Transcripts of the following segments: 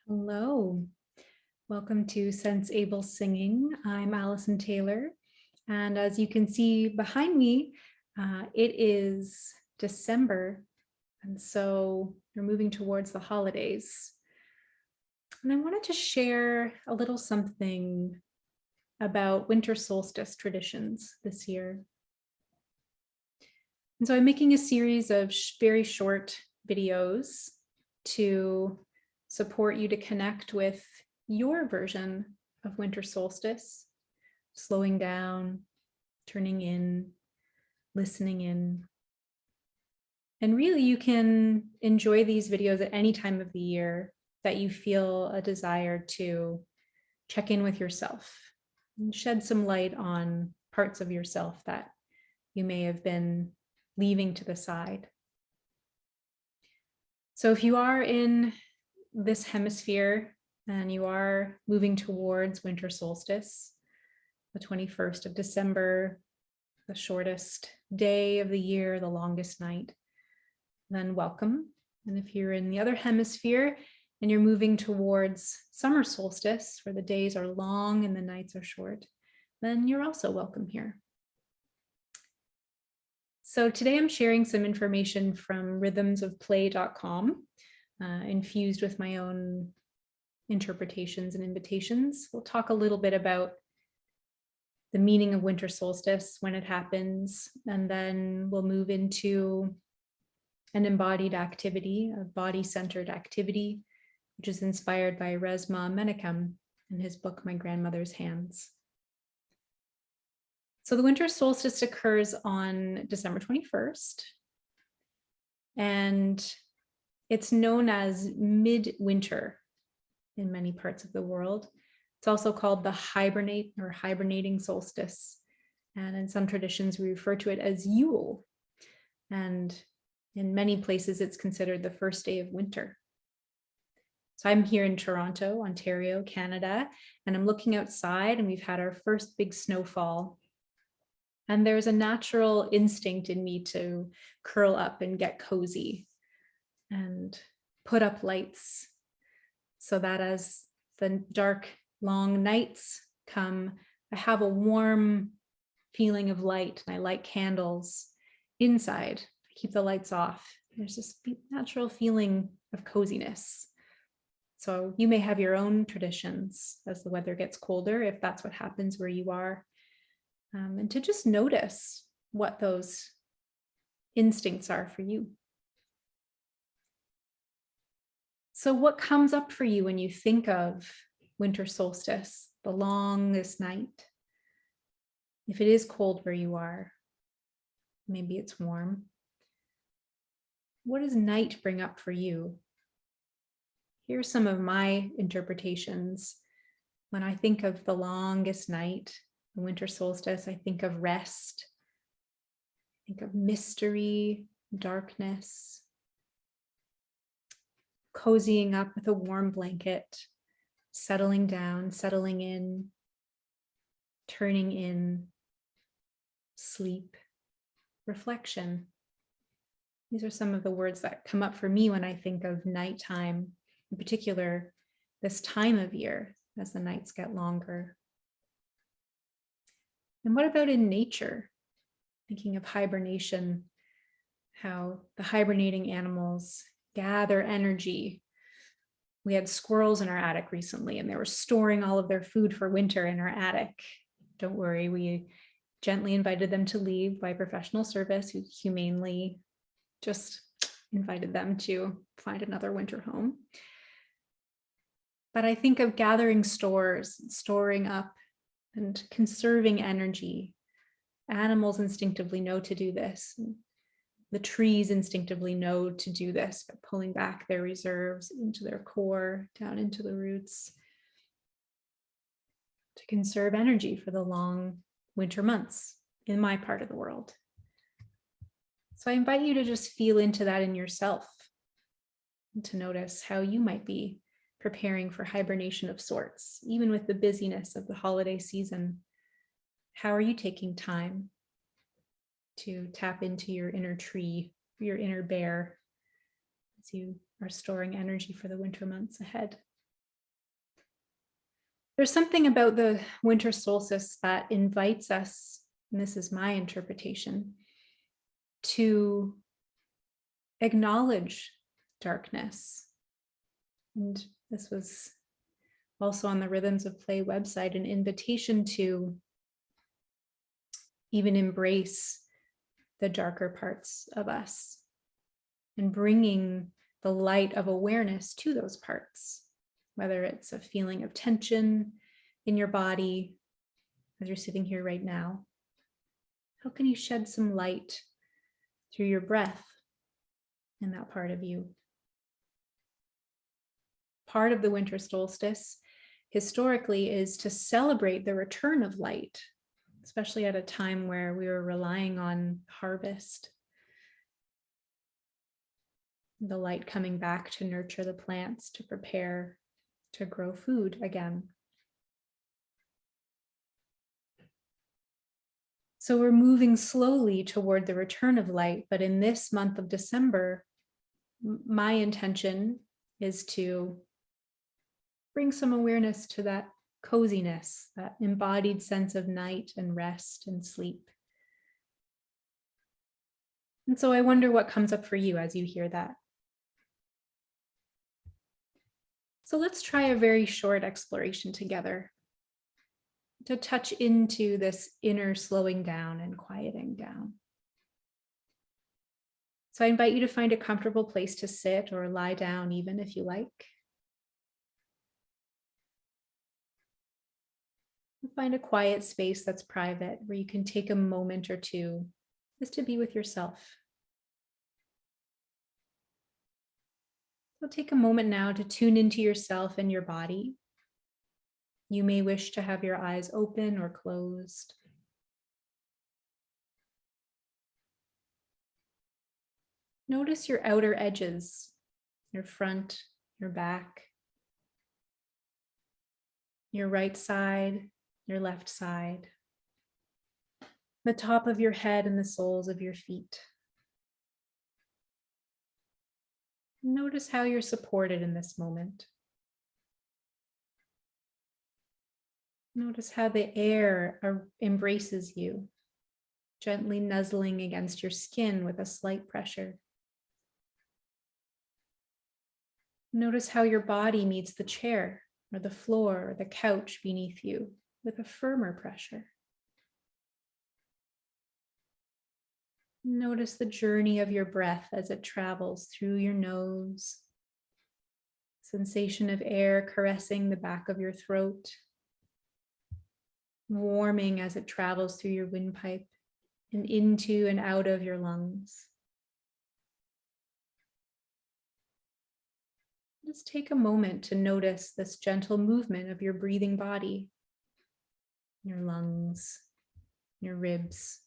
Hello, welcome to SenseAble Singing. I'm Alison Taylor, and as you can see behind me, it is December, and so we're moving towards the holidays. And I wanted to share a little something about winter solstice traditions this year. And so I'm making a series of very short videos to support you to connect with your version of winter solstice, slowing down, turning in, listening in. And really, you can enjoy these videos at any time of the year that you feel a desire to check in with yourself and shed some light on parts of yourself that you may have been leaving to the side. So if you are in this hemisphere and you are moving towards winter solstice, the 21st of December, the shortest day of the year, the longest night, then welcome. And if you're in the other hemisphere and you're moving towards summer solstice, where the days are long and the nights are short, then you're also welcome here. So today I'm sharing some information from rhythmsofplay.com, infused with my own interpretations and invitations. We'll talk a little bit about the meaning of winter solstice, when it happens, and then we'll move into an embodied activity, a body-centered activity, which is inspired by Resmaa Menakem in his book, My Grandmother's Hands. So the winter solstice occurs on December 21st, and it's known as midwinter in many parts of the world. It's also called the hibernating solstice. And in some traditions, we refer to it as Yule. And in many places, it's considered the first day of winter. So I'm here in Toronto, Ontario, Canada, and I'm looking outside, and we've had our first big snowfall. And there's a natural instinct in me to curl up and get cozy and put up lights so that as the dark, long nights come, I have a warm feeling of light, and I light candles inside. I keep the lights off. There's this natural feeling of coziness. So you may have your own traditions as the weather gets colder, if that's what happens where you are. And to just notice what those instincts are for you. So what comes up for you when you think of winter solstice, the longest night? If it is cold where you are, maybe it's warm. What does night bring up for you? Here's some of my interpretations. When I think of the longest night, the winter solstice, I think of rest, I think of mystery, darkness, cozying up with a warm blanket, settling down, settling in, turning in, sleep, reflection. These are some of the words that come up for me when I think of nighttime, in particular, this time of year as the nights get longer. And what about in nature? Thinking of hibernation, how the hibernating animals gather energy. We had squirrels in our attic recently, and they were storing all of their food for winter in our attic. Don't worry, we gently invited them to leave by professional service, who humanely just invited them to find another winter home. But I think of gathering stores, storing up and conserving energy. Animals instinctively know to do this. The trees instinctively know to do this by pulling back their reserves into their core, down into the roots, to conserve energy for the long winter months in my part of the world. So I invite you to just feel into that in yourself, and to notice how you might be preparing for hibernation of sorts, even with the busyness of the holiday season. How are you taking time to tap into your inner tree, your inner bear, as you are storing energy for the winter months ahead? There's something about the winter solstice that invites us, and this is my interpretation, to acknowledge darkness. And this was also on the Rhythms of Play website, an invitation to even embrace the darker parts of us and bringing the light of awareness to those parts, whether it's a feeling of tension in your body as you're sitting here right now. How can you shed some light through your breath in that part of you? Part of the winter solstice historically is to celebrate the return of light, especially at a time where we were relying on harvest. The light coming back to nurture the plants, to prepare to grow food again. So we're moving slowly toward the return of light, but in this month of December, my intention is to bring some awareness to that coziness, that embodied sense of night and rest and sleep. And so I wonder what comes up for you as you hear that. So let's try a very short exploration together to touch into this inner slowing down and quieting down. So I invite you to find a comfortable place to sit or lie down even if you like. Find a quiet space that's private where you can take a moment or two just to be with yourself. So take a moment now to tune into yourself and your body. You may wish to have your eyes open or closed. Notice your outer edges, your front, your back, your right side, your left side, the top of your head and the soles of your feet. Notice how you're supported in this moment. Notice how the air embraces you, gently nuzzling against your skin with a slight pressure. Notice how your body meets the chair or the floor or the couch beneath you with a firmer pressure. Notice the journey of your breath as it travels through your nose. Sensation of air caressing the back of your throat. Warming as it travels through your windpipe and into and out of your lungs. Just take a moment to notice this gentle movement of your breathing body, your lungs, your ribs,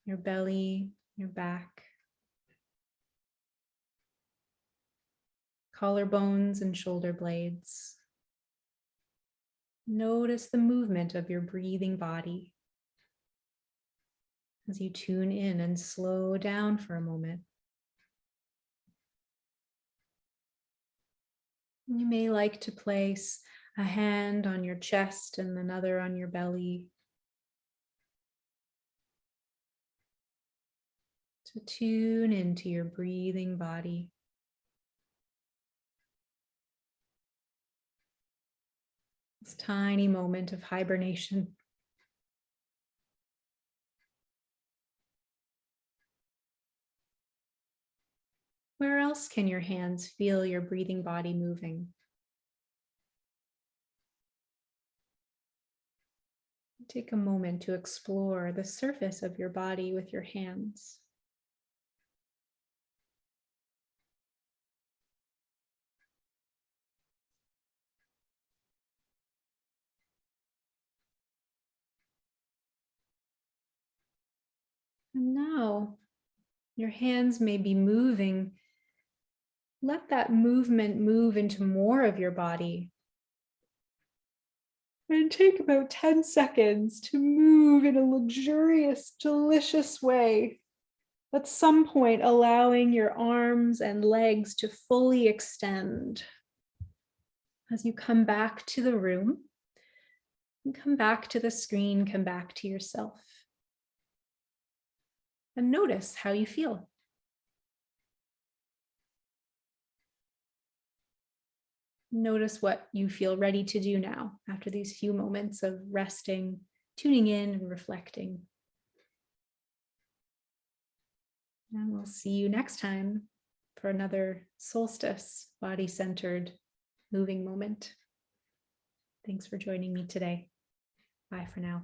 your belly, your back, collarbones and shoulder blades. Notice the movement of your breathing body as you tune in and slow down for a moment. You may like to place a hand on your chest and another on your belly to tune into your breathing body. This tiny moment of hibernation. Where else can your hands feel your breathing body moving? Take a moment to explore the surface of your body with your hands. And now your hands may be moving. Let that movement move into more of your body. And take about 10 seconds to move in a luxurious, delicious way. At some point, allowing your arms and legs to fully extend. As you come back to the room, and come back to the screen, come back to yourself. And notice how you feel. Notice what you feel ready to do now after these few moments of resting, tuning in and reflecting. And we'll see you next time for another solstice, body-centered, moving moment. Thanks for joining me today. Bye for now.